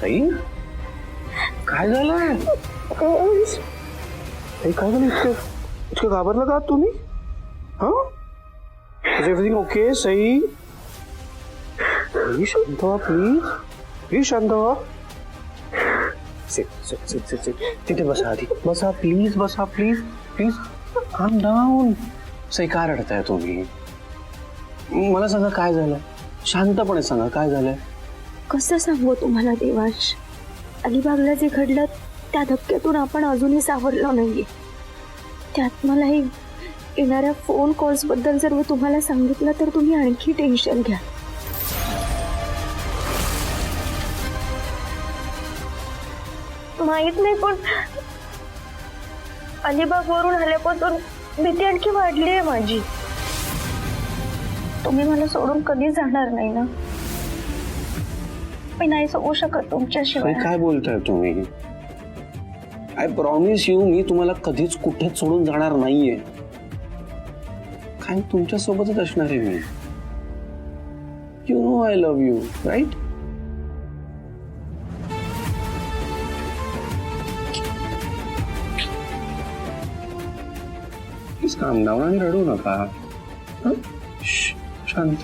सई काय झालंय? काय झालं? इतकं घाबरलं का तुम्ही? Everything okay Sai? प्लीज शांत व्हा, प्लीज शांत व्हा. तिथे बसा आधी, बसा प्लीज, बसा please please. Calm down. Sai काय रडताय तुम्ही? मला सांगा काय झालं, शांतपणे सांगा काय झालंय. कसं सांगू तुम्हाला देवांश, अलिबागला जे घडलं त्या धक्क्यातून आपण अजूनही सावरलो नाहीये. त्यात मला हे येणाऱ्या फोन कॉल्स बद्दल जर मी तुम्हाला सांगितलं तर तुम्ही आणखी टेन्शन घ्या. माहित नाही पण अलिबाग वरून आल्यापासून भीती आणखी वाढली आहे माझी. तुम्ही मला सोडून कधीच जाणार नाही ना? मी नाही सोडू शकत तुमच्याशिवाय. काय बोलताय तुम्ही? आय प्रॉमिस यू, मी तुम्हाला कधीच कुठेच सोडून जाणार नाहीये. काय तुमच्या सोबतच असणार आहे मी. You know I love you, right? Please calm down आणि रडू नका. शांत.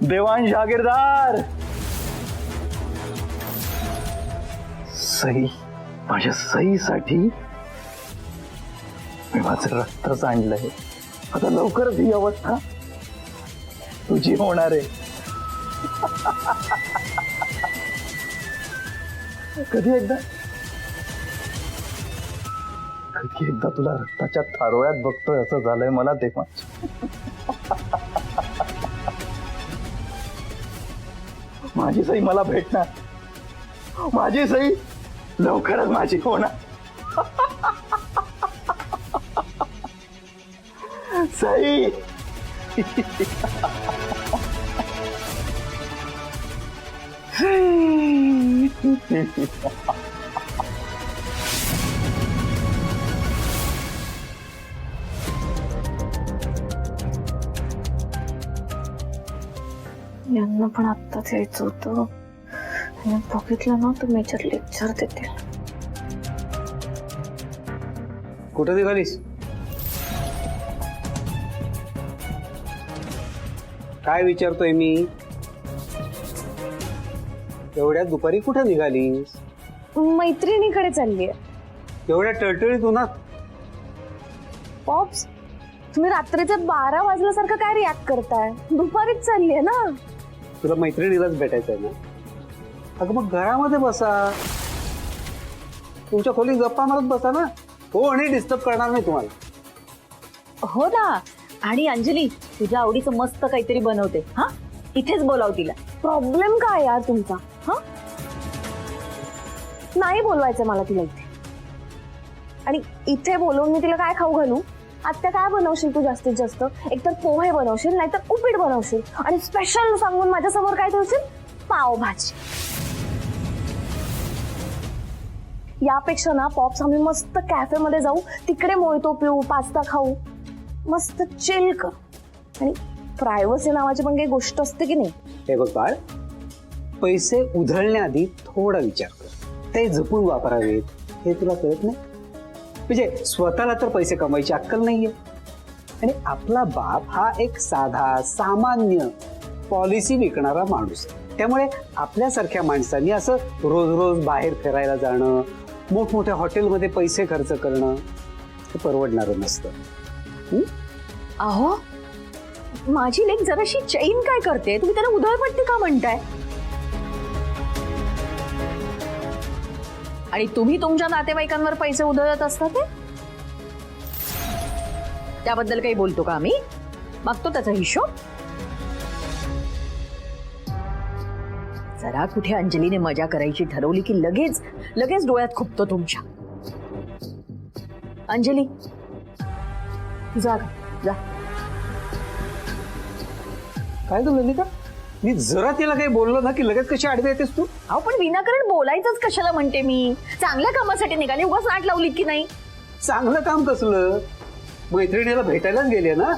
देवांश जागीरदार. सई, माझ्या सईसाठी मी माझं रक्तच आणलंय. आता लवकरच ही अवस्था तुझी होणार आहे. कधी एकदा तुला रक्ताच्या थारोळ्यात बघतोय असं झालंय मला देवांश. माझी सई मला भेटणार, माझी सई लवकरच माझी होणार. सई यांना पण आत्ताच यायचं होतं. बघितलं ना तर मेजर लेक्चर देतील. कुठं निघालीस? काय विचारतोय मी? एवढ्या दुपारी कुठे निघालीस? मैत्रिणीकडे चाललीये. एवढ्या टळटळीत उन्हात? पॉप्स, तुम्ही रात्रीचे 12 वाजल्यासारखं काय रिॲक्ट करताय? दुपारीच चाललीये ना. तुला मैत्रिणीलाच भेटायचंय ना? अगं मग घरामध्ये बसा, तुमच्या खोलीत गप्पा मारत बसा ना. कोणी डिस्टर्ब करणार नाही तुम्हाला. हो ना. आणि अंजली, तुझ्या आवडीचं मस्त काहीतरी बनवते. हा, इथेच बोलाव तिला. प्रॉब्लेम काय यार तुमचा? हा, नाही बोलवायचं मला तिला इथे. आणि इथे बोलवून मी तिला काय खाऊ घालू? आत्या काय बनवशील तू जास्तीत जास्त? एकतर पोहे बनवशील, नाहीतर उपीट बनवशील. आणि स्पेशल सांगून माझ्यासमोर काय ठेवशील? पावभाजी. यापेक्षा ना पॉप्स आम्ही मस्त कॅफे मध्ये जाऊ, तिकडे मोहितो पिऊ, पास्ता खाऊ, मस्त चिल कर. आणि प्रायव्हसी नावाची पण काही गोष्ट असते की नाही? हे बघ बाळ, पैसे उधळण्याआधी थोडा विचार कर. ते जपून वापरावेत हे तुला कळत नाही. म्हणजे स्वतःला तर पैसे कमवायची अक्कल नाहीये. आणि आपला बाप हा एक साधा सामान्य पॉलिसी विकणारा माणूस. त्यामुळे आपल्यासारख्या माणसांनी असं रोज रोज बाहेर फिरायला जाणं, मोठमोठ्या हॉटेलमध्ये पैसे खर्च करणं हे परवडणारं नसतं. अहो, माझी लेक जराशी चैन काय करते, तुम्ही त्याला उधळपट्टी का म्हणताय? आणि तुम्ही तुमच्या नातेवाईकांवर पैसे उधळत असता ते त्याबद्दल काही बोलतो का आम्ही? मागतो त्याचा हिशोब. जरा कुठे अंजलीने मजा करायची ठरवली की लगेच लगेच डोळ्यात खुपतो तुमच्या. अंजली जा जा. काय झालं ललिता? मी जरा तिला काही बोललो ना की लगेच कशी आडवी येतेस तू? अहो पण विनाकारण बोलायचंच कशाला म्हणते मी. चांगल्या कामासाठी निघाली, उगाच नाट लावली की नाही. चांगलं काम कसलं? मैत्रिणीला भेटायलाच गेली ना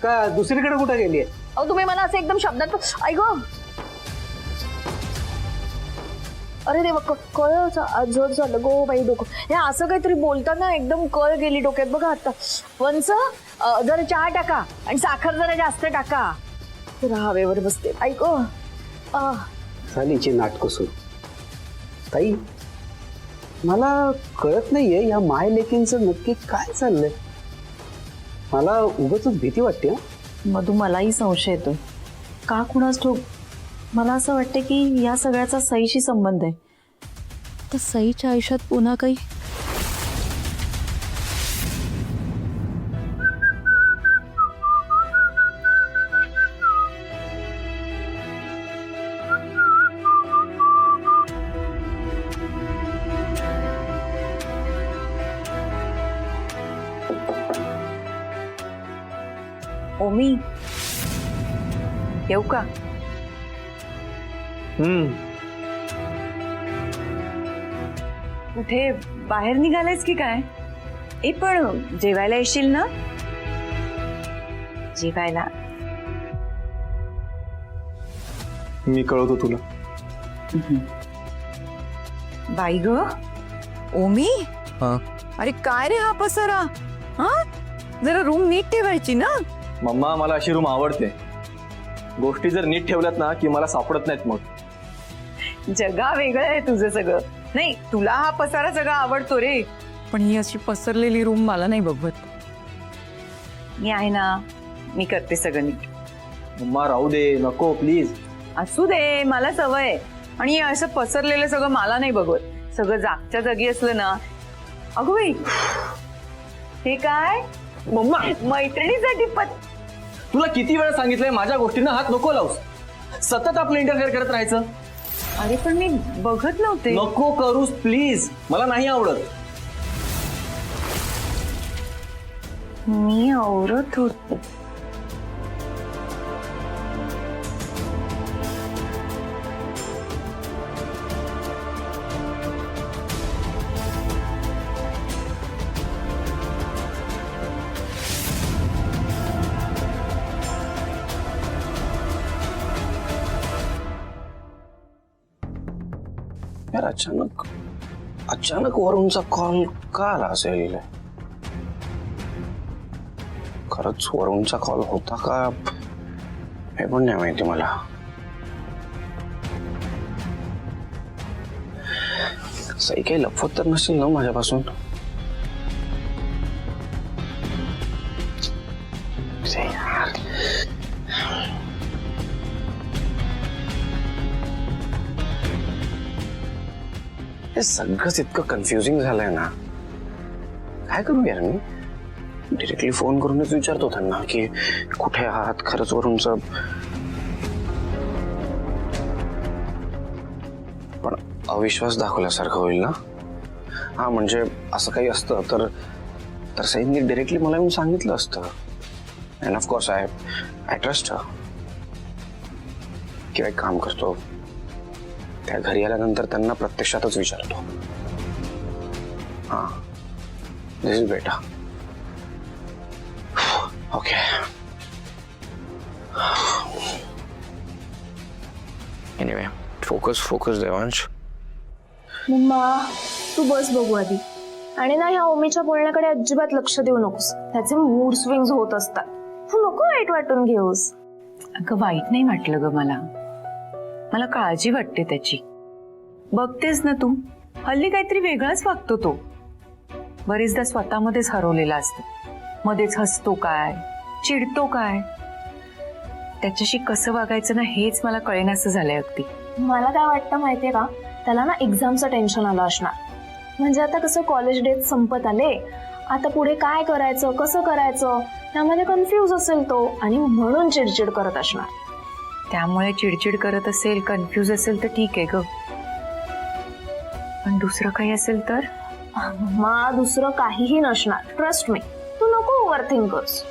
का दुसरीकडे कुठे गेली? अहो तुम्ही मला असं एकदम शब्दात ऐक. अरे देवा, कळ जोर झालं गो बाई डोकं. हे असं काहीतरी बोलताना एकदम कळ गेली डोक्यात. बघा आता वंच जरा चहा टाका आणि साखर जरा जास्त टाका. हवेवर बसते. ऐक झालीची नाटकं सुरू. ताई, मला कळत नाहीये या माय लेकींचं नक्की काय चाललंय. मला उगाच भीती वाटते. मधू, मलाही संशय येतोय. का कुणास ठाऊक मला असं वाटतं की या सगळ्याचा सईशी संबंध आहे. तर सईच्या आयुष्यात पुन्हा काही ओमी येऊ का? कुठे बाहेर निघालायस की काय? ए पण जेवायला येशील ना? जेवायला मी कळवतो तुला. बाई ग ओमी, हा? अरे काय रे हा पसारा? हा जरा रूम नीट ठेवायची ना. मम्मा, मला अशी रूम आवडते. गोष्टी जर नीट ठेवल्यात ना की मला सापडत नाहीत. मग जगा वेगळं आहे तुझं सगळं. नाही, तुला हा पसारा सगळा आवडतो रे, पण ही अशी पसरलेली रूम मला नाही बघवत. मी आहे ना, मी करते सगळं नीट. मम्मा राहू दे, नको प्लीज. असू दे, मला सवय आहे. आणि हे असं पसरलेलं सगळं मला नाही बघवत. सगळं जागच्या जागी असलं ना. अगं बाई, हे काय? मम्मा, मैत्रिणीसाठी तुला किती वेळा सांगितलंय माझ्या गोष्टींना हात नको लावूस. सतत आपलं इंटरफेअर करत राहायचं. अरे पण मी बघत नव्हते. नको करूस प्लीज, मला नाही आवडत. मी आवरत होते. यार, अचानक वरूनचा कॉल का आला असेल? खरंच वरूनचा कॉल होता का हे पण नाही माहिती मला. सही काही लपवत तर नसेल ना माझ्यापासून? हे सगळंच इतकं कन्फ्युजिंग झालंय ना. काय करू यार? मी डिरेक्टली फोन करूनच विचारतो त्यांना की कुठे आहात. खरंच वरूनच पण अविश्वास दाखवल्यासारखं होईल ना. हा, म्हणजे असं काही असतं तर सईंनी डिरेक्टली मला येऊन सांगितलं असतं. And of course I trust her. किंवा एक काम करतो, त्या घरी आल्यानंतर त्यांना प्रत्यक्षातच विचारतो. हा, दिस इज बेटा. ओके. Anyway, focus Devansh. मम्मा, तू बस बघू आधी. आणि ना ह्या ओमीच्या बोलण्याकडे अजिबात लक्ष देऊ नकोस. त्याचे मूड स्विंग्स होत असतात. तू नको वाईट वाटून घेऊस. अगं वाईट नाही वाटलं ग मला. मला काळजी वाटते त्याची. बघतेस ना तू, हल्ली काहीतरी वेगळाच वागतो तो. बरेचदा स्वतःमध्येच हरवलेला असतो. मध्येच हसतो काय, चिडतो काय. त्याच्याशी कसं वागायचं ना हेच मला कळेनासं झालंय अगदी. मला काय वाटतं माहितीये का, त्याला ना एक्झामचं टेन्शन आलं असणार. म्हणजे आता कसं कॉलेज डेट संपत आले, आता पुढे काय करायचं, कसं करायचं, त्यामध्ये कन्फ्यूज असेल तो आणि म्हणून चिडचिड करत असणार. त्यामुळे चिडचिड करत असेल, कन्फ्यूज असेल तर ठीक आहे ग, पण दुसरं काही असेल तर? मा दुसरं काहीही नसणार, ट्रस्ट मी. तू नको ओव्हरथिंक करस.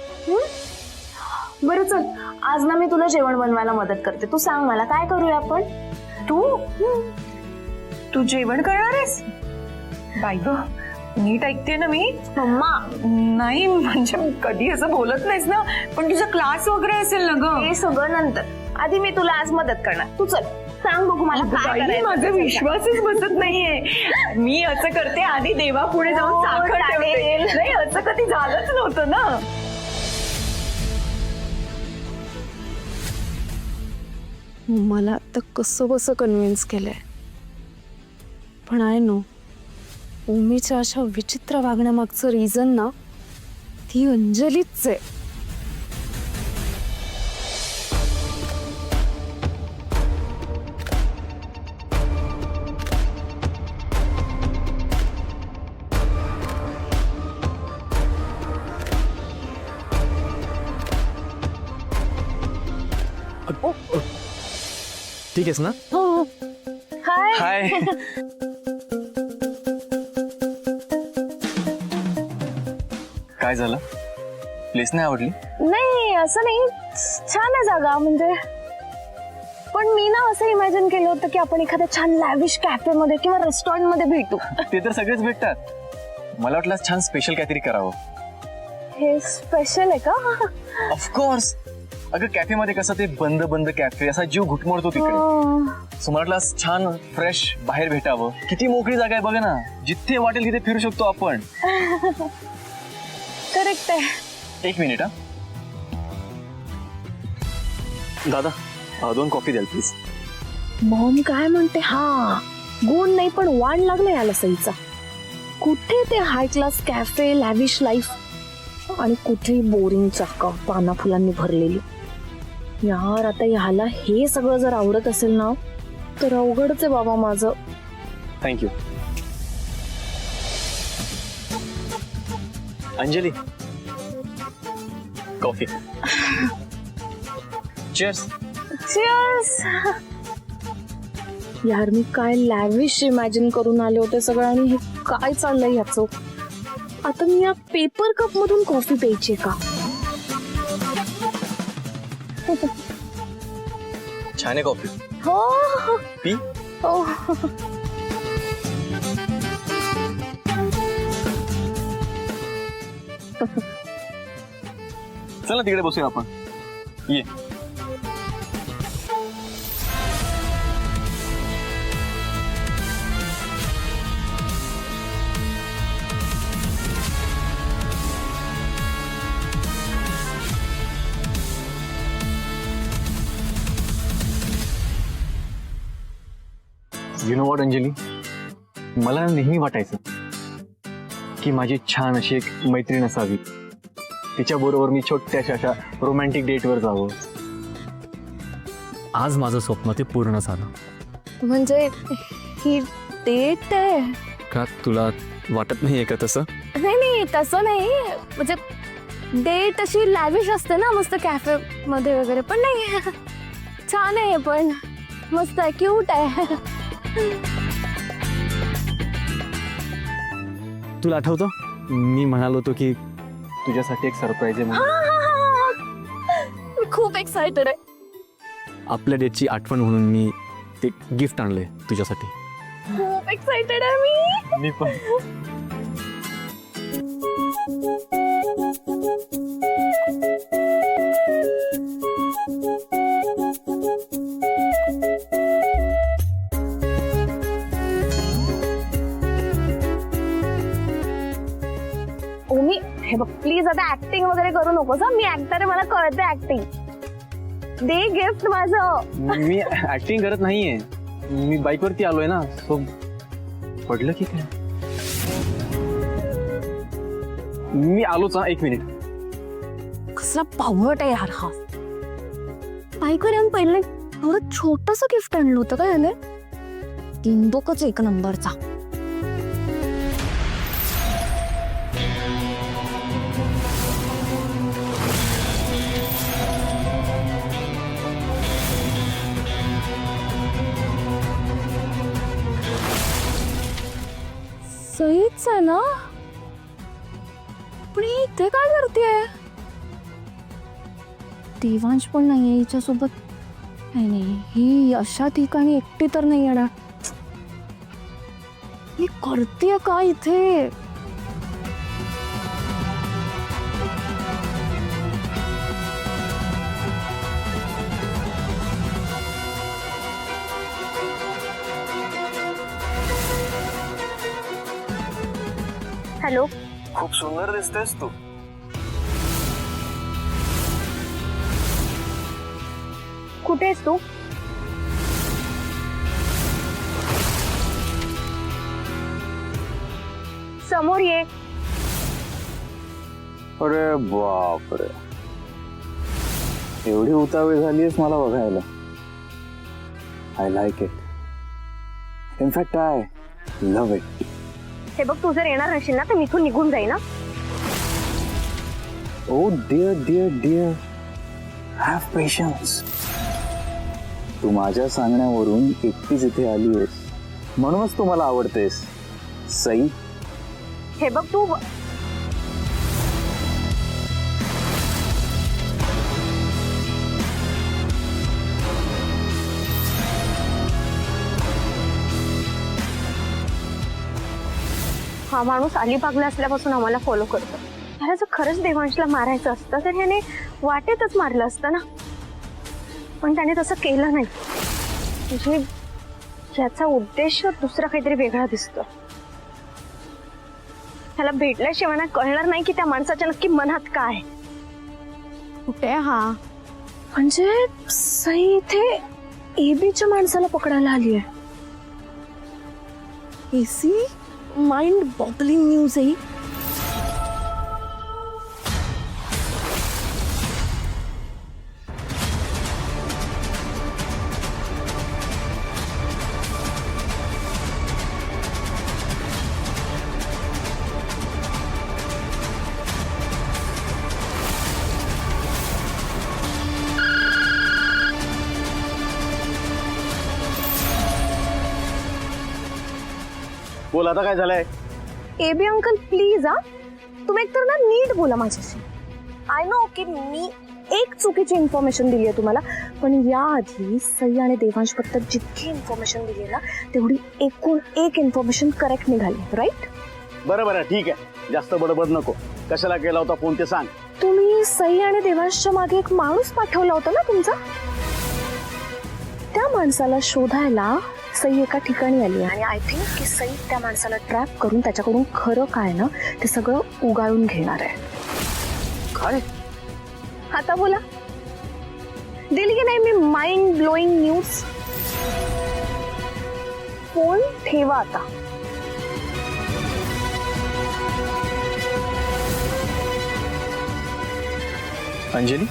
बरं चल, आज ना मी तुला जेवण बनवायला मदत करते. तू सांग मला काय करूया आपण. तू जेवण करणार आहेस? बाई ग, नीट ऐकते ना मी? मम्मा नाही म्हणजे कधी असं बोलत नाहीस ना, पण तुझा क्लास वगैरे असेल ना ग. हे सगळं नंतर, आधी मी तुला आज मदत करणार. तू चल सांग बघू मला काय बाई, करायचं. माझा विश्वासच बसत नाहीये. मी असं करते, आधी देवा पुढे जाऊन हो, साखर ठेवते. चालेल. नाही असं कधी झालंच नव्हतं ना. मला आता कसं बसं कन्व्हिन्स केलंय, पण आय नो उमीच्या अशा विचित्र वागण्यामागचं रिझन ना ती अंजलीच आहे. ठीक आहेस ना? हाय. हाय. काय झालं? प्लेस नाही आवडली? नाही असं नाही, छान आहे जागा म्हणजे, पण मी ना असं इमॅजिन केलं होतं की आपण एखाद्या छान लॅविश कॅफे मध्ये किंवा रेस्टॉरंट मध्ये भेटू. ते तर सगळेच भेटतात. मला वाटलं छान स्पेशल काहीतरी करावं. हे स्पेशल आहे का? ऑफकोर्स. अगं कॅफे मध्ये कसं ते बंद बंद कॅफे, असा जीव घुटमळतो तिकडे. सो मला वाटलं छान फ्रेश बाहेर भेटावं. किती मोकळी जागा आहे बघा ना, जिथे वाटेल तिथे फिरू शकतो आपण. करेक्ट आहे. एक मिनिट हा. दादा 2 कॉफी द्याल प्लीज. मॉम काय म्हणते? हा गुण नाही पण वाढ लागला याला सईचा. कुठे ते हाय क्लास कॅफे, लॅविश लाईफ, आणि कुठे बोरिंग चाका पाना फुलांनी भरलेली. यार आता ह्याला हे सगळं जर आवडत असेल ना तर अवघडच आहे बाबा माझं. Thank you. Anjali, coffee. Cheers. Cheers. यार मी काय लॅविश इमॅजिन करून आले होते सगळं, आणि हे काय चाललंय याचं. आता मी या पेपर कप मधून कॉफी प्यायची का? छान आहे कॉफी. हो पी. हो. चल ना तिकडे बसूया आपण. ये. यु नो वॉट अंजली, मला नेहमी वाटायचं की माझी छान अशी एक मैत्रीण असावी, तिच्याबरोबर मी छोट्याशा अशा रोमॅन्टिक डेटवर जावं. आज माझं स्वप्न ते पूर्ण झालं. म्हणजे ही डेट आहे? का तुला वाटत नाहीये का तसं? नाही नाही तसं नाही, म्हणजे डेट अशी लॅविश असते ना मस्त कॅफे मध्ये वगैरे, पण नाही छान आहे, पण मस्त आहे, क्यूट आहे. तुला आठवतं मी म्हणालो होतो की तुझ्यासाठी एक सरप्राईज आहे म्हणून. मी खूप एक्सायटेड आहे. आपल्या डेटची आठवण म्हणून मी ते गिफ्ट आणले तुझ्यासाठी. खूप एक्सायटेड आहे मी. मी पण. ओमी हे बघ प्लीज आता ऍक्टिंग वगैरे करू नकोस. मी ऍक्टर आहे, मला कळतं ऍक्टिंग. दे गिफ्ट माझं. मी ऍक्टिंग करत नाहीये, मी बाईकवरती आलोय ना, सो पडलं की काय. मी आलोच हा, 1 मिनिट. कसला पावट आहे यार हा. बाईकवर येऊन पहिले एवढं छोटस गिफ्ट आणलं होतं का याने. किंबोकच 1 नंबरचा. सहीच आहे ना, पण ही इथे काय करतेय? देवांश पण नाहीये हिच्यासोबत. नाही, ही अशा ठिकाणी एकटी तर नाही येणार. ही करतेय का इथे? हॅलो, खूप सुंदर दिसतेस तू. कुठे आहेस तू? समोर ये. अरे बापरे, एवढी उतावळी झालीस मला बघायला. I like it. In fact I love it. हे बघ, तू जर येणार नसेल ना तर मी इथून निघून जाईन ना. Oh dear dear dear, have patience. तू माझ्या सांगण्यावरून एकटीच इथे आली आहेस, म्हणूनच तू मला आवडतेस सई. हे बघ तू, हा माणूस अलिबागला असल्यापासून आम्हाला फॉलो करतो. ह्याला जर खरंच देवांशला मारायचं असतं तर ह्याने वाटेतच मारलं असतं ना, पण त्याने तसं केलं नाही. म्हणजे याचा उद्देश दुसरा काहीतरी वेगळा दिसतो. ह्याला भेटल्याशिवाय ना कळणार नाही की त्या माणसाच्या नक्की मनात काय. कुठे हा? म्हणजे सई इथे एबीच्या माणसाला पकडायला आली आहे. एसी माइंड बॉगलिंग न्यूज आहे. बोल, आता काय झालंय? एबी अंकल प्लीज, हा तुम्ही एकतर ना नीट बोला माझ्याशी. आय नो की मी एक चुकीची इन्फॉर्मेशन दिली आहे तुम्हाला, पण याआधी सई आणि देवांश बद्दल जितकी इन्फॉर्मेशन दिली ना तेवढी एकूण एक इन्फॉर्मेशन करेक्ट निघाली, राईट? बरं बरं ठीक आहे, जास्त बडबड नको. कशाला केला होता फोन ते सांग. तुम्ही सई आणि देवांशच्या मागे एक माणूस पाठवला होता ना तुमचा. त्या माणसाला शोधायला सई एका ठिकाणी आली आणि आय थिंक की सई त्या माणसाला ट्रॅप करून त्याच्याकडून खरं काय ना ते सगळं उगाळून घेणार आहे. काय? आता बोला, दिली की नाही मी माइंड ब्लोईंग न्यूज? फोन ठेवा आता. अंजली,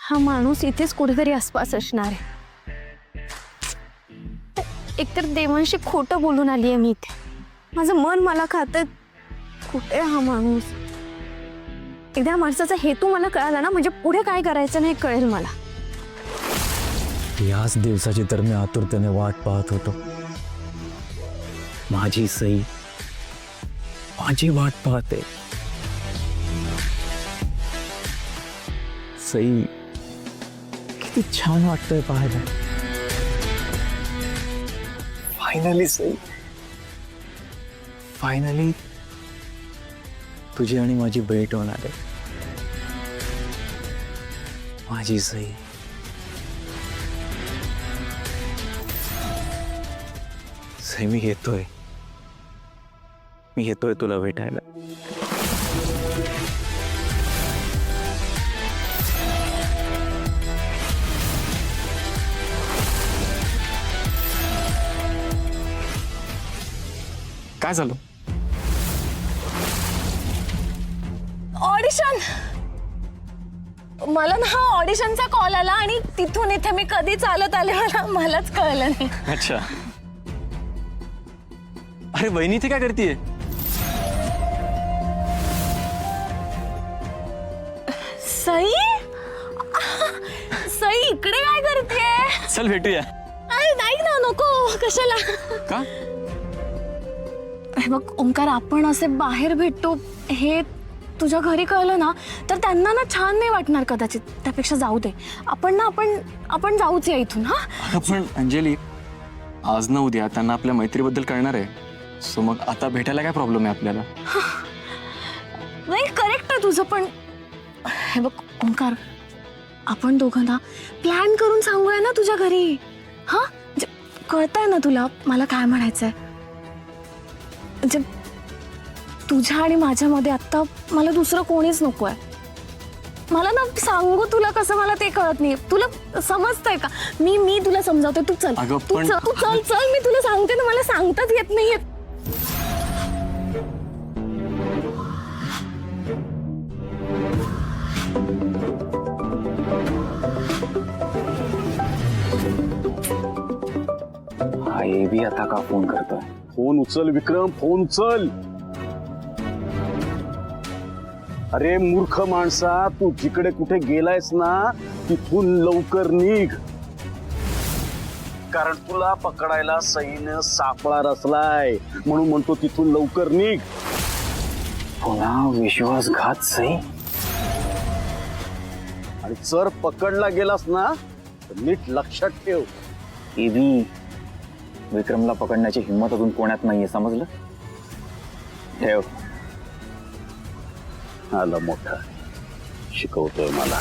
हा माणूस इथेच कुठेतरी आसपास असणार आहे. एकतर देवांशी खोटं बोलून आली आहे मी इथे. माझं मन मला खातं. कुठे हा माणूस? एकदा माणसाचा हेतू मला कळाला ना, म्हणजे पुढे काय करायचं नाही कळेल मला. याच दिवसाची तर मी आतुरतेने वाट पाहत होतो. माझी सई माझी वाट पाहते. सई, किती छान वाटतंय पाहायला. फायनली सई, फायनली तुझी आणि माझी भेट होणार आहे. माझी सई. सई, मी येतोय तुला भेटायला. काय झालं? ऑडिशन. मला ना हा ऑडिशनचा कॉल आला आणि तिथून इथे मी कधी चालत आले मलाच कळलं नाही. अच्छा. अरे वहिनी ती काय करतीये? सई, सई इकडे काय करते? चल भेटूया. अरे नाही ना, नको, कशाला. का? हे बघ ओंकार, आपण असे बाहेर भेटतो हे तुझ्या घरी कळलं ना तर त्यांना ना छान नाही वाटणार कदाचित. त्यापेक्षा जाऊ दे, आपण जाऊच या इथून. हा अगं पण अंजली, आज न उद्या त्यांना आपल्या मैत्रीबद्दल कळणार आहे. सो मग आता भेटायला काय प्रॉब्लेम आहे आपल्याला? नाही, करेक्ट आहे तुझं, पण हे बघ ओंकार, आपण दोघं ना प्लॅन करून सांगूया ना तुझ्या घरी. हा म्हणजे कळतंय ना तुला मला काय म्हणायचंय. म्हणजे तुझ्या आणि माझ्यामध्ये आता मला दुसरं कोणीच नको आहे. मला ना सांगू तुला कसं, मला ते कळत नाही. तुला समजतंय का? मी तुला समजावते. तू चल, अगं, तू पण- चल, मी तुला सांगते ना, मला सांगताच येत नाहीये. हा ये भी आता का फोन करतोय? फोन उचल विक्रम, फोन उचल. अरे मूर्ख माणसा, तू जिकडे कुठे गेलायस ना तिथून लवकर निघ, कारण तुला पकडायला सईनं सापळा रचलाय. म्हणून म्हणतो तिथून लवकर निघ. पुन्हा विश्वासघात सई. आणि जर पकडला गेलास ना तर नीट लक्षात ठेव, एबी विक्रमला पकडण्याची हिंमत अजून कोणात नाहीये, समजलं? ठेव. आला मोठा शिकवतोय मला.